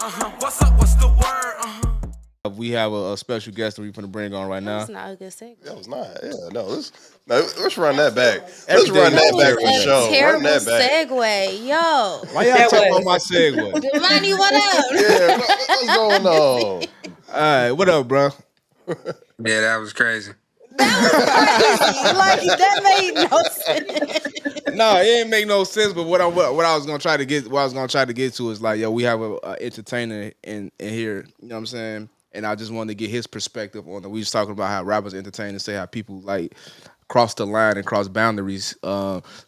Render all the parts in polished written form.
What's up? What's the word? We have a special guest that we're going to bring on right That was now. not a good segue. That was not. Yeah, no. Let's run that back. Every Let's day run you That that should was back never for run that a back. sure. Run terrible that back. segue. Yo. Why y'all That talking about was. my segue? Domani, what up? Yeah, what's going on? All right, what up, bro? Yeah, that was crazy. That was crazy. Like, that made no sense. No, it didn't make no sense. But what I was gonna try to get to is like, yo, we have a entertainer in here. You know what I'm saying? And I just wanted to get his perspective on it. We was talking about how rappers entertain and say how people like cross the line and cross boundaries.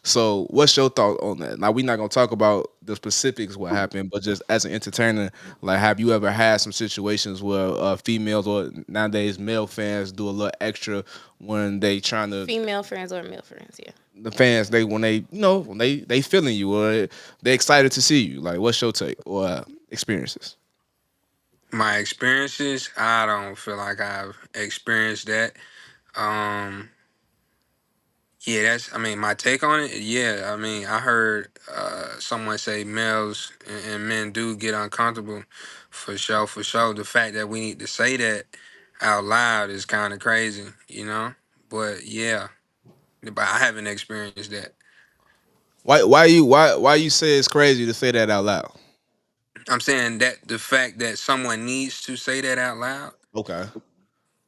So what's your thought on that? Now we're not gonna talk about the specifics what happened, but just as an entertainer, like have you ever had some situations where females or nowadays male fans do a little extra when they trying to Female friends or male friends, yeah. the fans they when they when they feeling you or they excited to see you? Like what's your take or experiences? My experiences, I don't feel like I've experienced that. Um, yeah, that's, I mean, my take on it, yeah, I mean, I heard someone say males and men do get uncomfortable for sure, for sure. The fact that we need to say that out loud is kind of crazy, you know? But yeah, but I haven't experienced that. Why you say it's crazy to say that out loud? I'm saying that the fact that someone needs to say that out loud. Okay.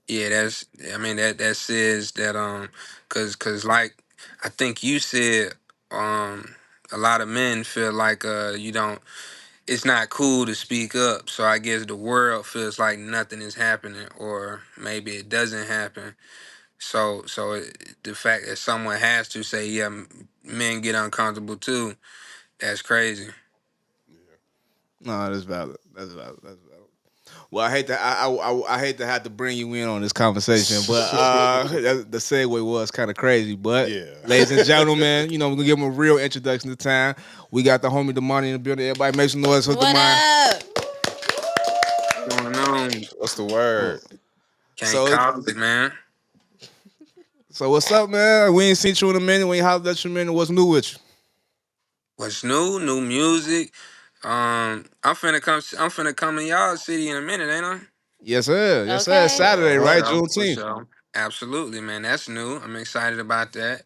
Yeah, that's. I mean, that says that cause like I think you said a lot of men feel like you don't. It's not cool to speak up. So I guess the world feels like nothing is happening, or maybe it doesn't happen. The fact that someone has to say, yeah, men get uncomfortable too. That's crazy. No, that's valid. That's valid. That's valid. Well, I hate to I hate to have to bring you in on this conversation, but the segue was kind of crazy. But Yeah. ladies and gentlemen, we're gonna give them a real introduction to time. We got the homie Domani in the building. Everybody make some noise for What Domani. up? Going on, What's the word? can't So call it, man. so what's up, man? We ain't seen you in a minute. We ain't hollered at you in a minute. What's new with you? What's new? New music. I'm finna come in y'all city in a minute, ain't I? Yes, sir. Yes, sir. It's Okay. Saturday, For right? Uh-huh. sure, for Juneteenth. sure. Absolutely, man. That's new. I'm excited about that.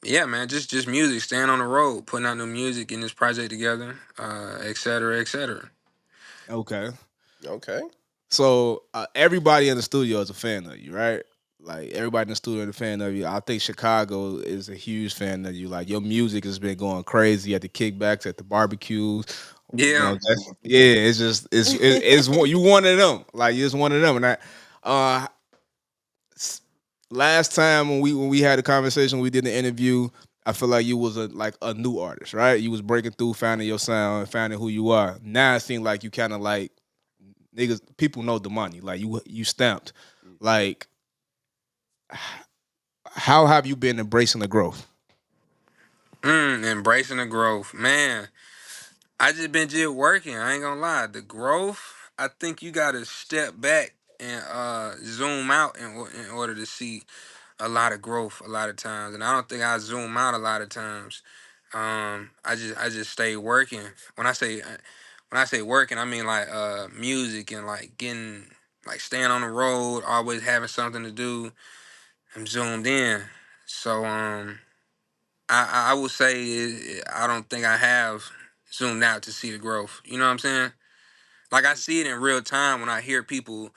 Yeah, man. Just music, staying on the road, putting out new music, getting this project together, et cetera, et cetera. Okay. Okay. So everybody in the studio is a fan of you, right? Like everybody in the studio is a fan of you. I think Chicago is a huge fan of you. Like your music has been going crazy at the kickbacks, at the barbecues. Yeah. Yeah, it's just you one of them. Like you're just one of them. And uh, last time when we had a conversation, we did an interview. I feel like you was a new artist, right? You was breaking through, finding your sound, finding who you are. Now it seems like you kind of like niggas. People know the money. Like you stamped. Like how have you been embracing the growth? Embracing the growth, man. I just working. I ain't gonna lie. The growth, I think you gotta step back and zoom out in order to see a lot of growth a lot of times, and I don't think I zoom out a lot of times. I just stay working. When I say working, I mean like music and like getting like staying on the road, always having something to do. I'm zoomed in. So I would say I don't think I have zoomed out to see the growth. You know what I'm saying? Like I see it in real time when I hear people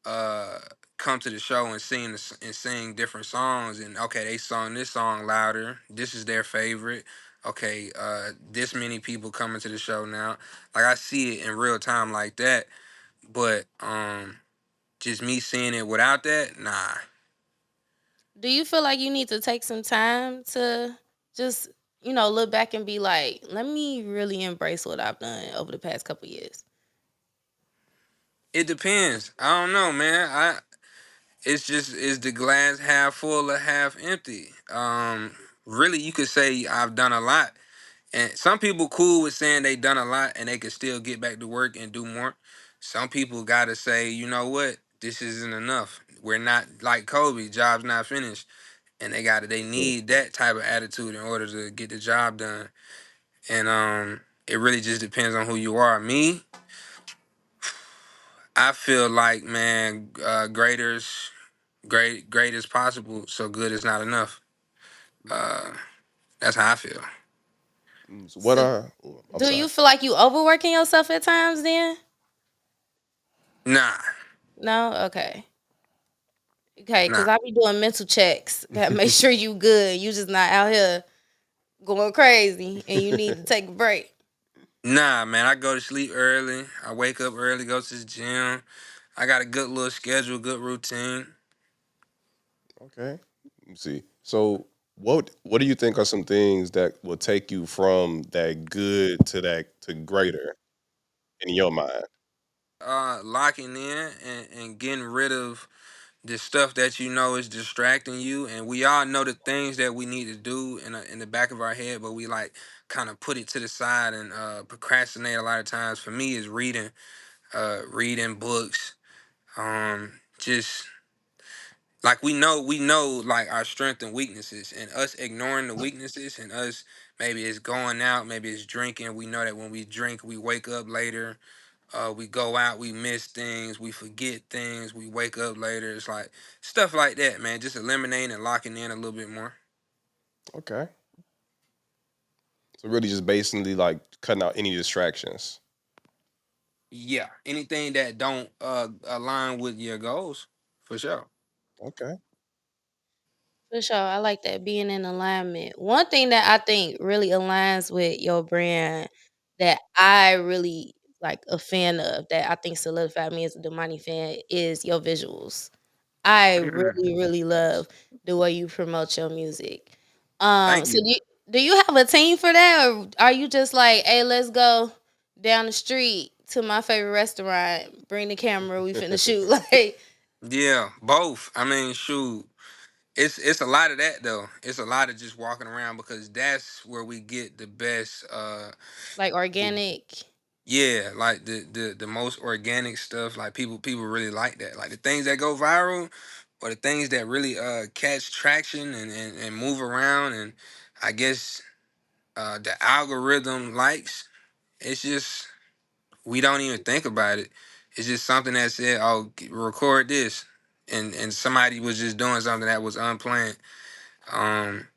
uh come to the show and sing different songs, and okay, they sung this song louder, this is their favorite. Okay, this many people coming to the show now. Like I see it in real time like that, but just me seeing it without that, nah. Do you feel like you need to take some time to just, look back and be like, let me really embrace what I've done over the past couple years? It depends. I don't know, man. It's just, is the glass half full or half empty? Really, you could say I've done a lot. And some people cool with saying they done a lot and they can still get back to work and do more. Some people gotta say, you know what, this isn't enough. We're not like Kobe, job's not finished. And they need that type of attitude in order to get the job done. And it really just depends on who you are. Me, I feel like, man, great as possible, so good is not enough. Uh, that's how I feel. So what So, are? Oh, I'm do sorry. you feel like you overworking yourself at times? Then Nah, no, okay. Okay, nah, because I be doing mental checks. Gotta make sure you good. You just not out here going crazy, and you need to take a break. nah, man. I go to sleep early. I wake up early, go to the gym. I got a good little schedule, good routine. Okay. Let me see. So what do you think are some things that will take you from that good to that to greater in your mind? Locking in and getting rid of the stuff that you know is distracting you, and we all know the things that we need to do in the back of our head, but we like kind of put it to the side and procrastinate a lot of times. For me, is reading books, just like we know like our strength and weaknesses, and us ignoring the weaknesses, and us maybe it's going out, maybe it's drinking. We know that when we drink, we wake up later. We go out, we miss things, we forget things, we wake up later. It's like stuff like that, man. Just eliminating and locking in a little bit more. Okay. So really just basically like cutting out any distractions. Yeah, anything that don't align with your goals, for sure. Okay. For sure, I like that being in alignment. One thing that I think really aligns with your brand that I really like a fan of that I think solidified me as a Domani fan is your visuals. I Mm, really, really love the way you promote your music. thank So you. do you have a team for that, or are you just like, hey, let's go down the street to my favorite restaurant, bring the camera, we finna shoot? Like, Yeah, both. I mean, shoot. It's a lot of that though. It's a lot of just walking around because that's where we get the best like the organic. yeah, like the most organic stuff. Like people really like that. Like the things that go viral or the things that really catch traction and move around, and I guess the algorithm likes. It's just we don't even think about it. It's just something that said, "Oh, record this," and somebody was just doing something that was unplanned. Um,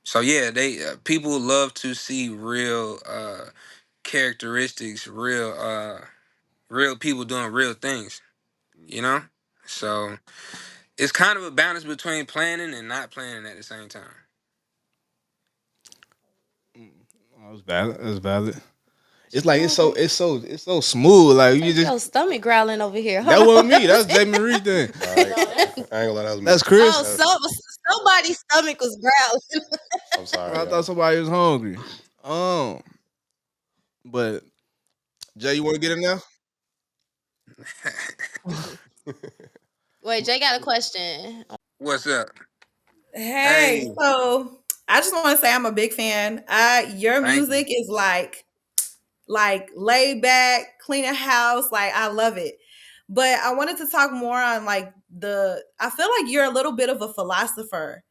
so yeah, they people love to see real characteristics, real people doing real things. You know, so it's kind of a balance between planning and not planning at the same time. That was valid. That's valid. What It's you like it's so hungry? it's so it's so smooth. I Like you think just your stomach growling over here. that Hold wasn't on. me. That's J. Marie thing. No, I ain't gonna lie, that was me. That's Chris. Oh, somebody's stomach was growling. I'm sorry, I thought y'all. somebody was hungry. Um, but Jay, you want to get in there? Wait, Jay got a question. What's up? Hey, Hey, so I just want to say I'm a big fan. Your thank you. music is like laid back, clean a house. Like I love it. But I wanted to talk more on like the. I feel like you're a little bit of a philosopher.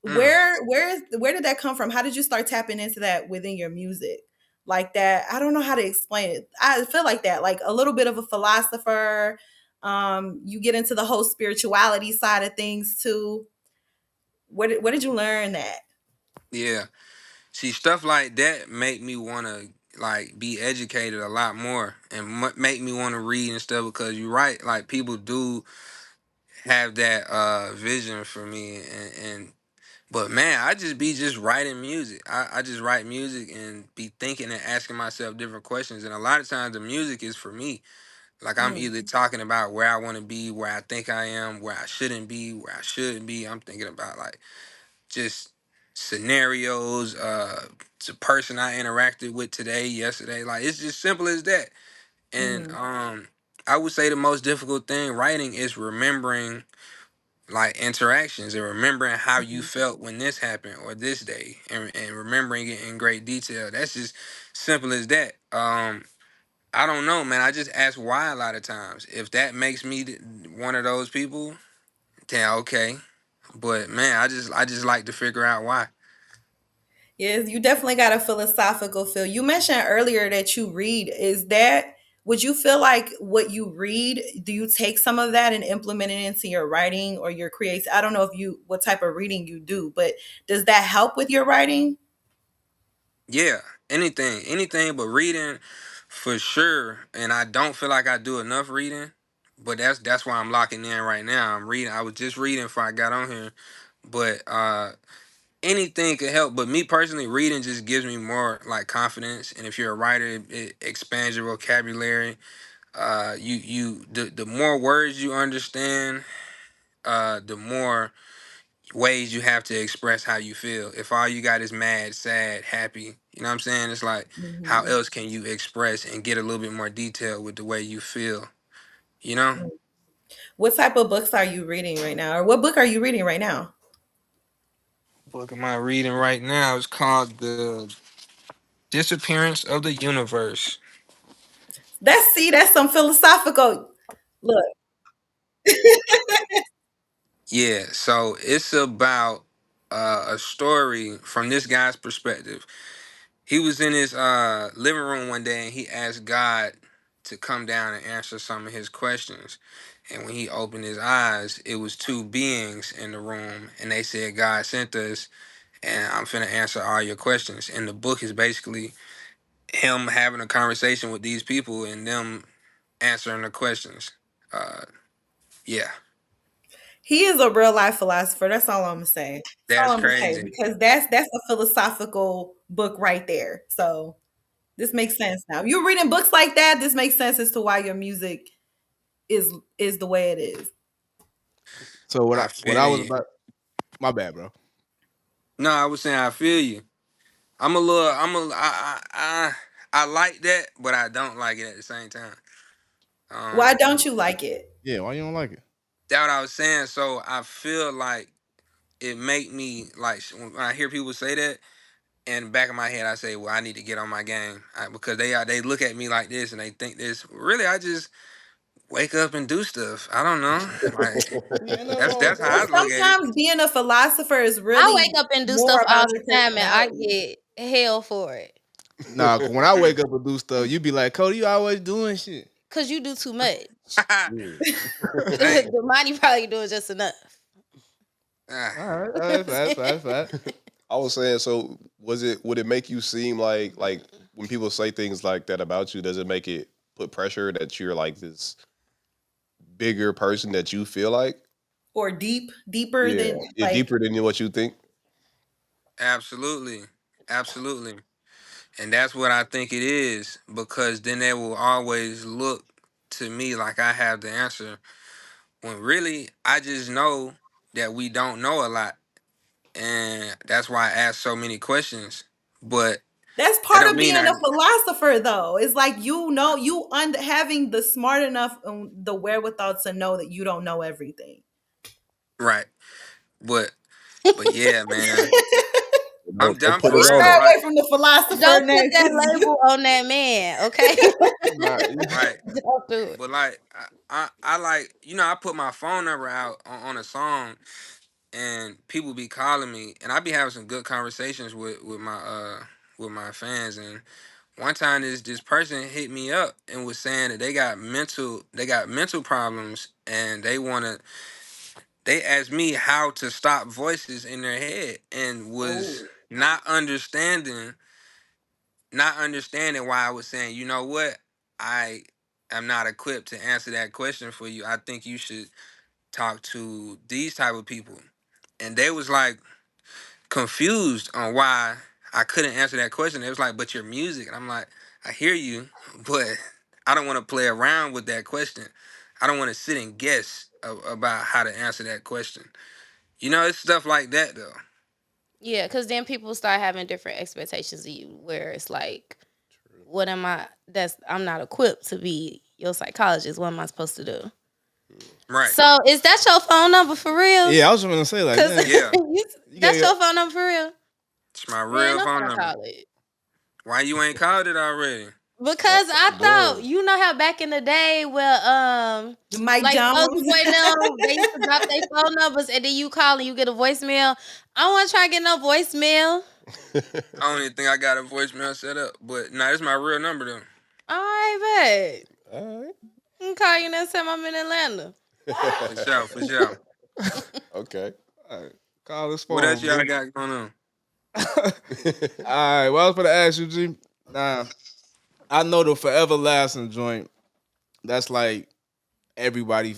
Mm, Where did that come from? How did you start tapping into that within your music? Like that, I don't know how to explain it. I feel like that, like a little bit of a philosopher. You get into the whole spirituality side of things too. Where did you learn that? yeah. See, stuff like that make me want to like be educated a lot more and make me want to read and stuff because you're right. Like people do have that vision for me, and but man, I just be just writing music. I just write music and be thinking and asking myself different questions, and a lot of times the music is for me. Like I'm Mm, either talking about where I want to be, where I think I am, where I shouldn't be, where I shouldn't be. I'm thinking about like just scenarios, the person I interacted with today, yesterday. Like it's just simple as that. And mm, I would say the most difficult thing writing is remembering like interactions and remembering how you mhm. felt when this happened or this day, and remembering it in great detail. That's just simple as that. I don't know, man. I just ask why a lot of times. If that makes me one of those people, then okay. But man, I just like to figure out why. Yes, you definitely got a philosophical feel. You mentioned earlier that you read. Would you feel like what you read, do you take some of that and implement it into your writing or your creates? I don't know what type of reading you do, but does that help with your writing? Yeah, anything but reading, for sure. And I don't feel like I do enough reading, but that's why I'm locking in right now. I'm reading. I was just reading before I got on here, but anything could help. But me personally, reading just gives me more like confidence. And if you're a writer, it expands your vocabulary. The more words you understand, the more ways you have to express how you feel. If all you got is mad, sad, happy, you know what I'm saying? It's like, how Mhm. else can you express and get a little bit more detail with the way you feel, you know? What type of books are you reading right now? Or what book are you reading right now? Book am I reading right now? It's called The Disappearance of the Universe. That's some philosophical. Look, Yeah, so it's about a story from this guy's perspective. He was in his living room one day and he asked God to come down and answer some of his questions. And when he opened his eyes, it was two beings in the room, and they said, "God sent us, and I'm finna answer all your questions." And the book is basically him having a conversation with these people and them answering the questions. Uh, yeah, he is a real life philosopher. That's all I'm gonna say. That's all that's I'm gonna say crazy. because that's a philosophical book right there. So this makes sense now. You're reading books like that. This makes sense as to why your music is the way it is. So I what feel I was you. about, my bad, bro. No, I was saying I feel you. I'm a little. I like that, but I don't like it at the same time. Why Um, don't you like it? Yeah, why you don't like it? that what I was saying. So I feel like it make me like when I hear people say that. In the back of my head, I say, "Well, I need to get on my game," because they look at me like this and they think this. Really, I just wake up and do stuff. I don't know. Like Yeah, ain't nothing that's wrong with that's Well, how I that. look at it. sometimes being a philosopher is I wake really up and do more stuff about all your the time, and I personality. get hell for it Nah, when I wake up and do stuff, you be like, Cody, you always doing shit. because you do too much. Yeah. Hey, The money probably doing just enough. ah, All right, that's. I was saying, so would it make you seem like when people say things like that about you, does it make it put pressure that you're like this bigger person that you feel like? Or deeper Yeah. than Yeah, like deeper than what you think. absolutely, absolutely, and that's what I think it is because then they will always look to me like I have the answer when really I just know that we don't know a lot, and that's why I ask so many questions. But that's that part don't of mean being I a philosopher though. It's like having the smart enough the wherewithal to know that you don't know everything. right. But yeah, man, I'm Don't down put for us We'll on stay real. it. away Like from the philosopher Don't put name that because you label on that man, okay? Nah, right. Don't do it. But like I like I put my phone number out on a song and people be calling me and I be having some good conversations with my fans and one time this person hit me up and was saying that they got mental problems and they asked me how to stop voices in their head and was oh, not understanding why I was saying, you know what, I am not equipped to answer that question for you. I think you should talk to these type of people. And they was like confused on why I couldn't answer that question. It was like, but your music. And I'm like, I hear you, but I don't want to play around with that question. I don't want to sit and guess about how to answer that question. It's stuff like that though. Yeah, because then people start having different expectations of you, where it's like, what am I? I'm not equipped to be your psychologist. What am I supposed to do? Right. So, is that your phone number for real? yeah, I was gonna say like, Because damn, Yeah. you that's got your phone number for real. It's my Man, real don't phone try to number. call it. Why you ain't called it already? Because I thought Dang. you know how back in the day where the Mike like Jones. Soldier Boy now they used to drop their phone numbers and then you call and you get a voicemail. I don't want to try to get no voicemail. I don't even think I got a voicemail set up, but nah, it's my real number though. All right, bet. All right. I'm call you next time I'm in Atlanta. For sure, for sure. Okay. All right. Call his What else phone, y'all bro. got going on? All right. Well, I was going to ask you, G. Nah, I know the Forever Lasting joint. That's like everybody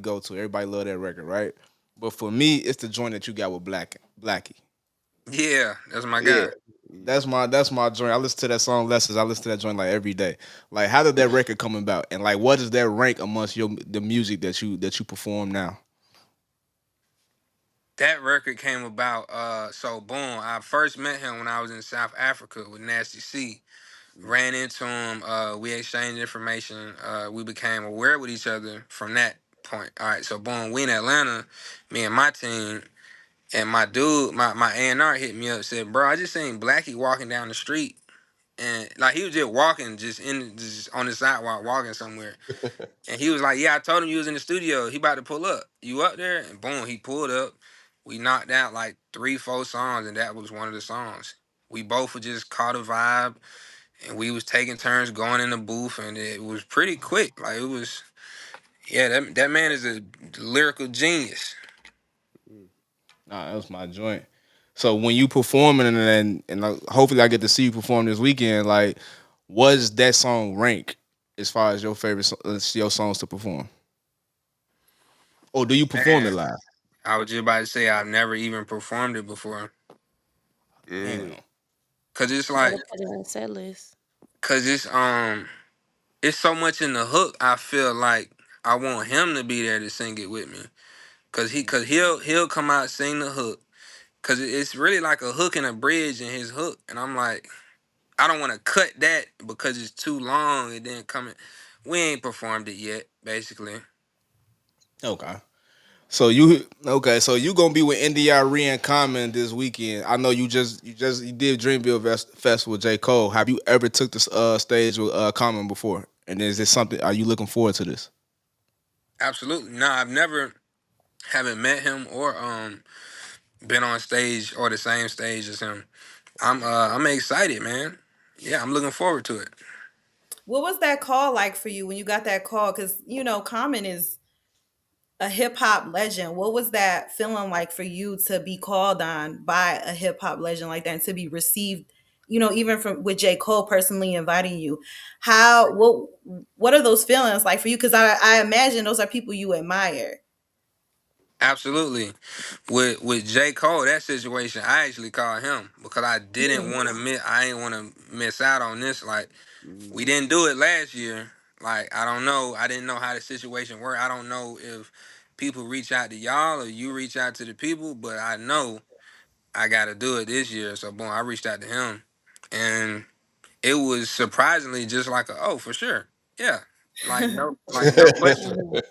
go to. Everybody love that record, right? But for me, it's the joint that you got with Blackie. Yeah, that's my Yeah. guy. That's my joint. I listen to that song lessons. I listen to that joint like every day. Like, how did that record come about? And like, what does that rank amongst the music that you perform now? That record came about. So boom, I first met him when I was in South Africa with Nasty C. Ran into him. We exchanged information. We became aware with each other from that point. All right, so boom, we in Atlanta, me and my team, and my dude, my A&R hit me up, said, "Bro, I just seen Blackie walking down the street, and like he was just walking, just on the sidewalk, walking somewhere." And he was like, "Yeah, I told him you was in the studio. He about to pull up. You up there?" And boom, he pulled up. We knocked out like 3, 4 songs, and that was one of the songs. We both were just caught a vibe, and we was taking turns going in the booth, and it was pretty quick. Like it was, yeah. That man is a lyrical genius. Nah, that was my joint. So when you performing and hopefully I get to see you perform this weekend, like, what does that song rank as far as your favorite your songs to perform? Or do you perform it Man, live? I was just about to say I've never even performed it before, Damn. cause it's Gotta like, put it on the set list. cause it's so much in the hook. I feel like I want him to be there to sing it with me. Cause he'll come out sing the hook. Cause it's really like a hook and a bridge in his hook, and I'm like, I don't want to cut that because it's too long and then coming. We ain't performed it yet, basically. Okay. So you gonna be with NDRE and Common this weekend. I know you did Dreamville Festival with J.Cole. Have you ever took this stage with Common before? And is this something, are you looking forward to this? Absolutely. No, I've never haven't met him or been on stage or the same stage as him. I'm excited, man. Yeah, I'm looking forward to it. What was that call like for you when you got that call? Because Common is a hip hop legend. What was that feeling like for you to be called on by a hip hop legend like that and to be received? Even from with J. Cole personally inviting you, what are those feelings like for you? Because I imagine those are people you admire. Absolutely. With J. Cole, that situation, I actually called him because I didn't Mm. want to miss. I ain't want to miss out on this. Like we didn't do it last year. Like I don't know. I didn't know how the situation worked. I don't know if people reach out to y'all or you reach out to the people, but I know I got to do it this year. So boom, I reached out to him, and it was surprisingly just like for sure, yeah, like no question. Mhm.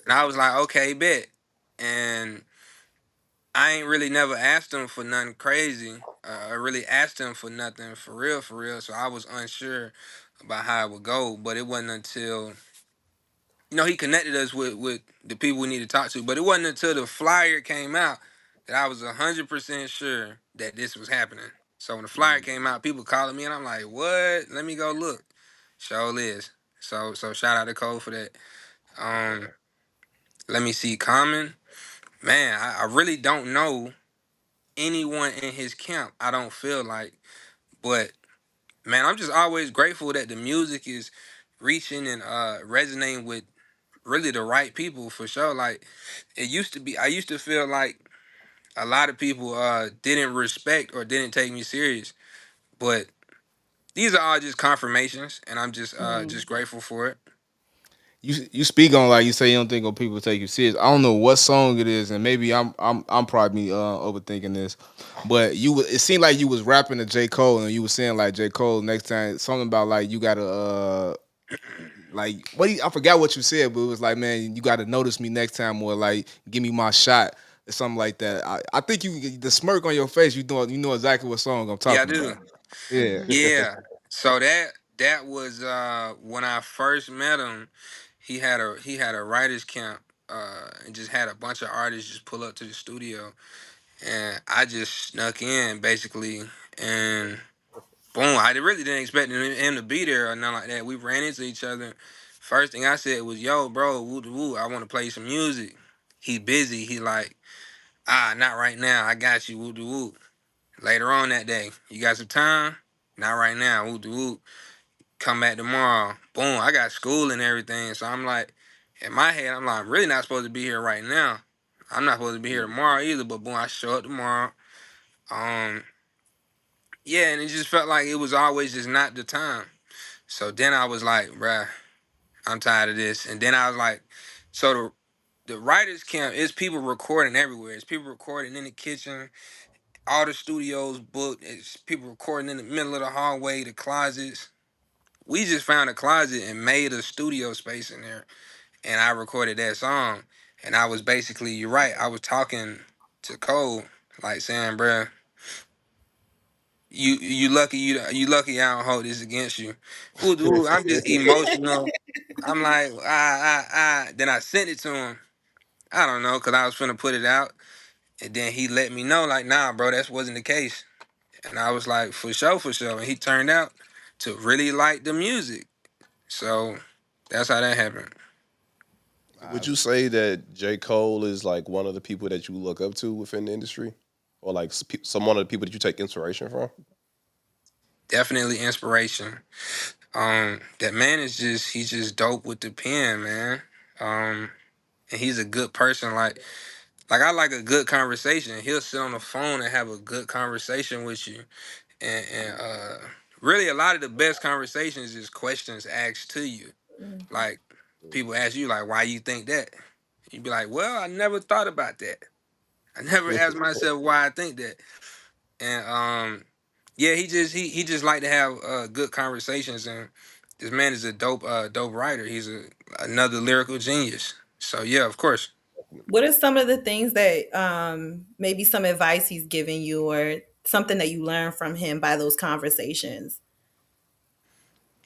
And I was like, okay, bet. And I ain't really never asked him for nothing crazy. I really asked him for nothing for real, for real. So I was unsure about how it would go. But it wasn't until he connected us with the people we need to talk to. But it wasn't until the flyer came out that I was 100% sure that this was happening. So when the flyer came out, people calling me, and I'm like, "What? Let me go look." Show is. So shout out to Cole for that. Um, let me see. Common, man, I really don't know anyone in his camp. I don't feel like, but man, I'm just always grateful that the music is reaching and resonating with really the right people for sure. Like it used to be, I used to feel like a lot of people didn't respect or didn't take me serious, but these are all just confirmations, and I'm just grateful for it. You speak on, like, you say you don't think people take you serious. I don't know what song it is, and maybe I'm probably overthinking this, but it seemed like you was rapping to J. Cole, and you was saying like J. Cole next time something about like you gotta like I forgot what you said, but it was like, man, you gotta notice me next time, or like give me my shot or something like that. I think the smirk on your face, you know exactly what song I'm Yeah, I talking do. about. Yeah. Mhm. Yeah. So that was when I first met him. He had a writers camp and just had a bunch of artists just pull up to the studio, and I just snuck in basically, and boom, I really didn't expect him to be there or nothing like that. We ran into each other. First thing I said was, "Yo, bro, woo woo, I want to play some music." He busy. He like, not right now. I got you, woo woo. Later on that day, you got some time? Not right now, woo woo. Come back tomorrow. Boom, I got school and everything. So I'm like, in my head, I'm like, I'm really not supposed to be here right now. I'm not supposed to be here tomorrow either. But boom, I show up tomorrow. Um, yeah, and it just felt like it was always just not the time. So then I was like, bruh, I'm tired of this. And then I was like, so the writers camp is people recording everywhere. It's people recording in the kitchen, all the studios booked. It's people recording in the middle of the hallway, the closets. We just found a closet and made a studio space in there. And I recorded that song. And I was basically, you're right, I was talking to Cole, like saying, bruh, you lucky I don't hold this against you. Ooh, dude, I'm just emotional. I'm like, Then I sent it to him. I don't know, cause I was finna put it out, and then he let me know, like, nah, bro, that wasn't the case. And I was like, for sure, for sure. And he turned out to really like the music. So that's how that happened. Would you say that J. Cole is like one of the people that you look up to within the industry, or like some one of the people that you take inspiration from? Definitely inspiration. That man is he's just dope with the pen, man. And he's a good person. Like I like a good conversation. He'll sit on the phone and have a good conversation with you. And really a lot of the best conversations is questions asked to you. Mhm. Like people ask you like why you think that? You'd be like, well, I never thought about that. I never asked myself why I think that. And yeah, he just like to have good conversations, and this man is a dope writer. He's another lyrical genius. So yeah, of course. What are some of the things that maybe some advice he's given you or something that you learned from him by those conversations?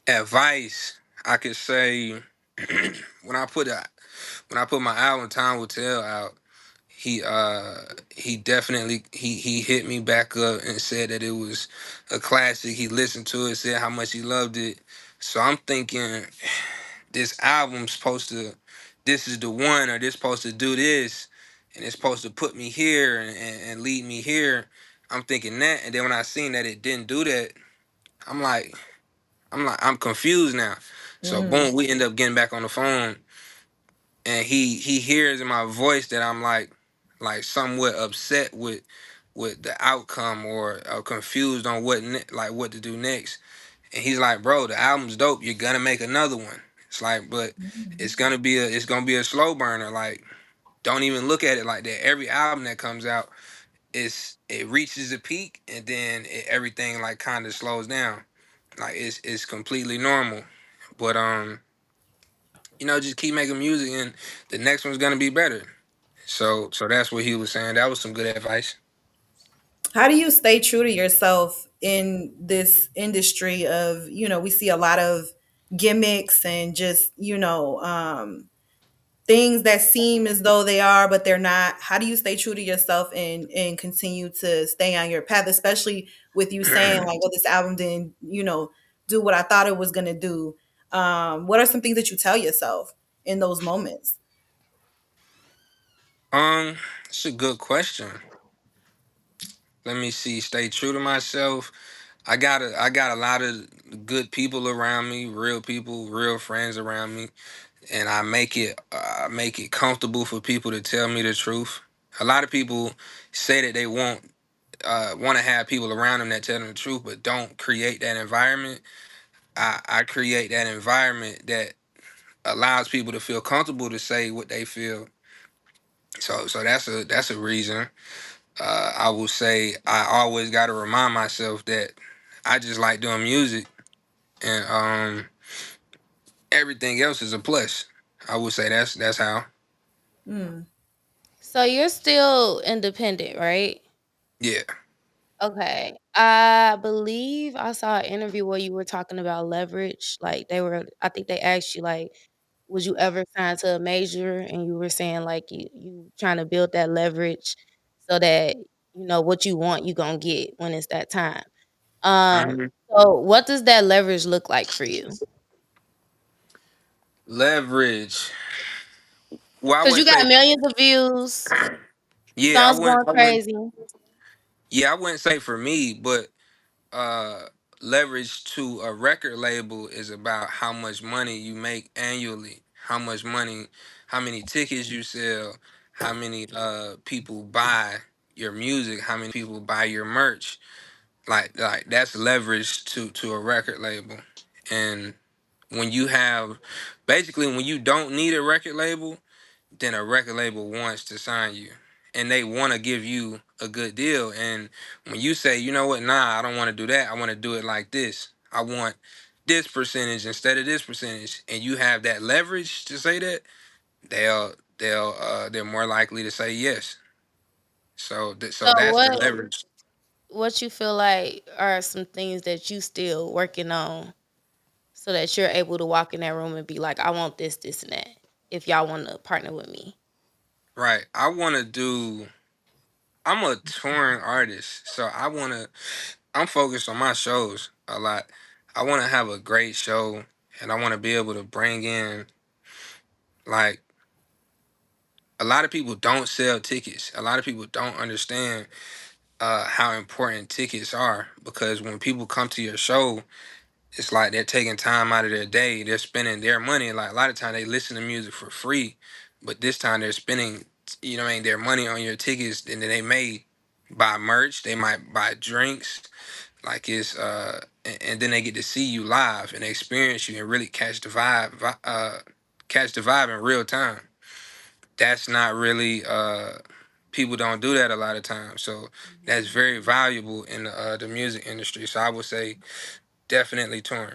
Advice I could say when I put a when I put my album Time Will Tell out, he he definitely he hit me back up and said that it was a classic. He listened to it, said how much he loved it. So I'm thinking this album's supposed to, this is the one, or this supposed to do this, and it's supposed to put me here and lead me here. I'm thinking that, and then when I seen that it didn't do that, I'm like, I'm confused now. So Mm, boom, we end up getting back on the phone, and he hears in my voice that I'm like somewhat upset with the outcome, or confused on like what to do next. And he's like, bro, the album's dope. You're gonna make another one. It's like, but mm, it's gonna be a slow burner. Like, don't even look at it like that. Every album that comes out, it reaches a peak, and then everything like kind of slows down. Like it's completely normal. But just keep making music, and the next one's gonna be better. So that's what he was saying. That was some good advice. How do you stay true to yourself in this industry of, we see a lot of gimmicks and just, things that seem as though they are, but they're not. How do you stay true to yourself and continue to stay on your path, especially with you saying like, "Oh, this album didn't, do what I thought it was gonna do." What are some things that you tell yourself in those moments? It's a good question. Let me see. Stay true to myself. I got a lot of good people around me, real people, real friends around me, and I make it comfortable for people to tell me the truth. A lot of people say that they want to have people around them that tell them the truth, but don't create that environment. I create that environment that allows people to feel comfortable to say what they feel. So that's a reason. I will say I always got to remind myself that I just like doing music, and everything else is a plus. I would say that's how. Mm, So you're still independent, right? Yeah. Okay. I believe I saw an interview where you were talking about leverage. Like I think they asked you like, would you ever sign to a major? And you were saying like you trying to build that leverage so that what you want, you gonna get when it's that time. Um, Mhm. so what does that leverage look like for you? Leverage. Well, I Because you wouldn't got say. millions of views, Yeah, I songs wouldn't. going I wouldn't. crazy. Yeah, I wouldn't say for me, but uh, leverage to a record label is about how much money you make annually, how much money, how many tickets you sell, how many people buy your music, how many people buy your merch. Like that's leverage to a record label. And when you have basically when you don't need a record label, then a record label wants to sign you and they want to give you a good deal. And when you say, you know what, nah, I don't want to do that, I want to do it like this, I want this percentage instead of this percentage, and you have that leverage to say that, they're more likely to say yes. So So that's the what leverage. what you feel like are some things that you still working on so that you're able to walk in that room and be like, I want this, this, and that. If y'all want to partner with me. Right, I want to do, I'm a touring artist, so I'm focused on my shows a lot. I want to have a great show, and I want to be able to bring in, like, a lot of people don't sell tickets. A lot of people don't understand how important tickets are, because when people come to your show, it's like they're taking time out of their day. They're spending their money. Like a lot of time they listen to music for free, but this time they're spending, what I mean, their money on your tickets, and then they may buy merch. They might buy drinks. Like it's and then they get to see you live and experience you and really catch the vibe in real time. That's not really people don't do that a lot of times. So that's very valuable in the music industry. So I would say definitely touring.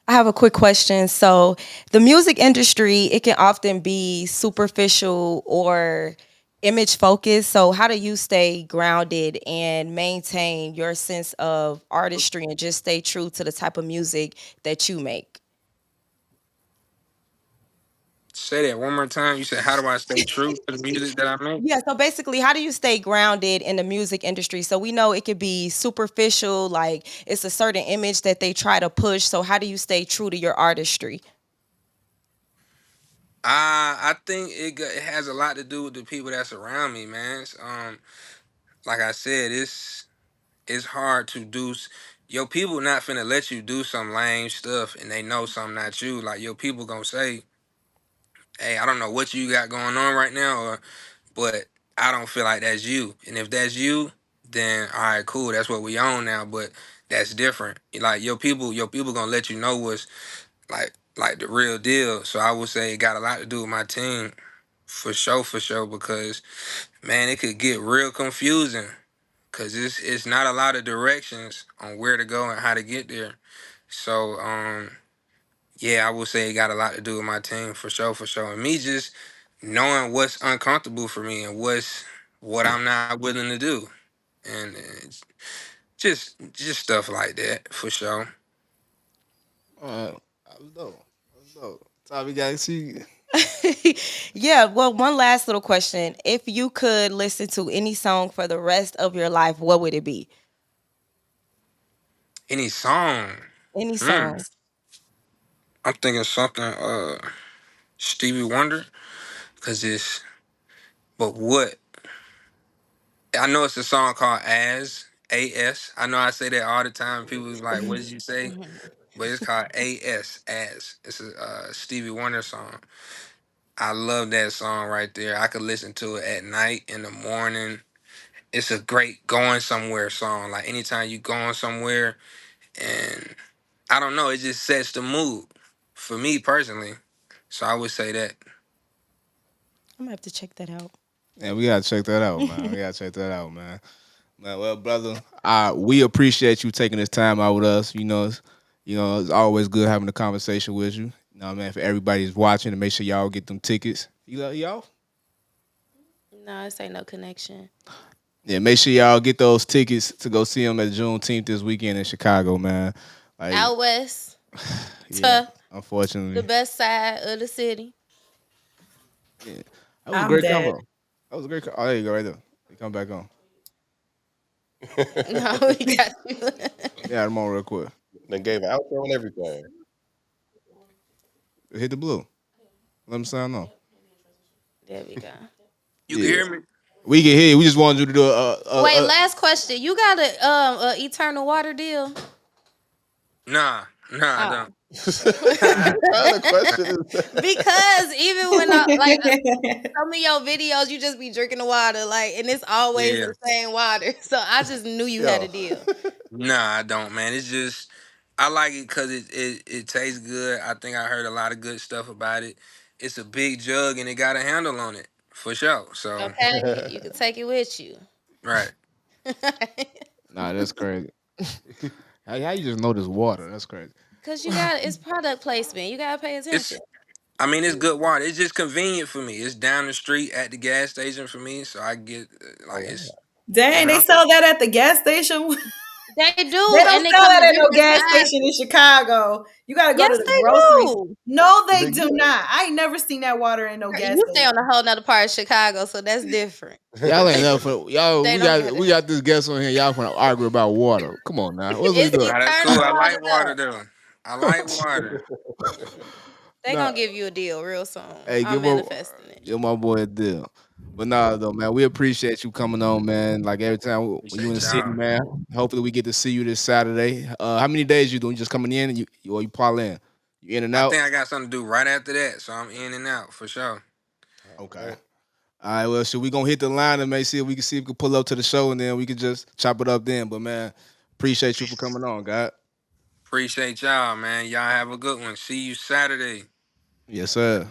I have a quick question. So, the music industry, it can often be superficial or image focused. So, how do you stay grounded and maintain your sense of artistry and just stay true to the type of music that you make? Say that one more time. You said, how do I stay true to the music that I make? Yeah, so basically, how do you stay grounded in the music industry? So we know it could be superficial, like it's a certain image that they try to push. So how do you stay true to your artistry? I think it has a lot to do with the people that's around me, man. Like I said, it's hard to do. Your people not finna let you do some lame stuff, and they know something not you. Like your people gonna say, "Hey, I don't know what you got going on right now," but I don't feel like that's you. And if that's you, then all right, cool. That's what we own now. But that's different. Like your people gonna let you know what's like the real deal. So I would say it got a lot to do with my team, for sure. Because man, it could get real confusing. Cause it's not a lot of directions on where to go and how to get there. So yeah, I would say it got a lot to do with my team, for sure, for sure. And me just knowing what's uncomfortable for me and what I'm not willing to do, and it's just stuff like that, for sure. That was dope. That was dope. So we got to see. Yeah, well, one last little question. If you could listen to any song for the rest of your life, what would it be? Any song, Any hmm. song. I'm thinking something Stevie Wonder, cause it's but what I know it's a song called As. I know I say that all the time. People be like, "What did you say?" Mhm. But it's called As. It's a Stevie Wonder song. I love that song right there. I could listen to it at night, in the morning. It's a great going somewhere song. Like anytime you going somewhere, and I don't know, it just sets the mood for me personally. So I would say that. I'm gonna have to check that out. Yeah, we gotta check that out, man. We gotta check that out, man. Well, brother, we appreciate you taking this time out with us. It's always good having a conversation with you. You know, what I mean, for everybody's watching, to make sure y'all get them tickets. Y'all. No, this ain't no connection. Yeah, make sure y'all get those tickets to go see them at Juneteenth this weekend in Chicago, man. Like, Out west yeah, to the unfortunately, best side of the city. yeah, that was a I'm great dead. combo. That was a great. Oh, there you go, right there. Come back on. No, we got you. Yeah, I'm on real quick. They gave an outro and everything. Hit the blue. Let them sound on. There we go. You can Yeah. hear me? We can hear you. We just wanted you to do Wait, last question. You got a eternal water deal? Nah, I Oh. don't. What kind of question is that? Because even when I like some of your videos, you just be drinking the water, like, and it's always Yeah. the same water. So I just knew you had Yo. a deal. Nah, I don't, man. It's just I like it because it tastes good. I think I heard a lot of good stuff about it. It's a big jug and it got a handle on it for sure. So Okay, you can take it with you. right. Nah, that's crazy. How you just know this water? That's crazy. Cause you got it's product placement. You gotta pay attention. It's I mean it's good water. It's just convenient for me. It's down the street at the gas station for me, so I get Oh like it's wow. Dang, you they know. sell that at the gas station. They They do, don't and they sell come in that at no different gas sizes. station in Chicago. You got to go to Yes, the they groceries. do. No, they They do not. I ain't never seen that water in no Girl, gas you stay on station. a whole nother part of Chicago, so that's different. Y'all ain't up for y'all. They We don't got got we it. got this guest on here. Y'all want to argue about water? Come on now. What's we It's doing? Nah, that's cool. eternal I water like water though. though. I like water. They Nah. gonna give you a deal real soon. Hey, I'm manifesting it. give my boy a deal. But nah, though, man, we appreciate you coming on, man. Like every time when you in the Appreciate city, y'all. man. Hopefully we get to see you this Saturday. How many days you doing? You just coming in and you pile in? You in and I out? think I got something to do right after that, so I'm in and out for sure. Okay. All right, well, so we gonna hit the line and maybe see if we can pull up to the show and then we can just chop it up then. But man, appreciate you for coming on, God. Appreciate y'all, man. Y'all have a good one. See you Saturday. Yes, sir.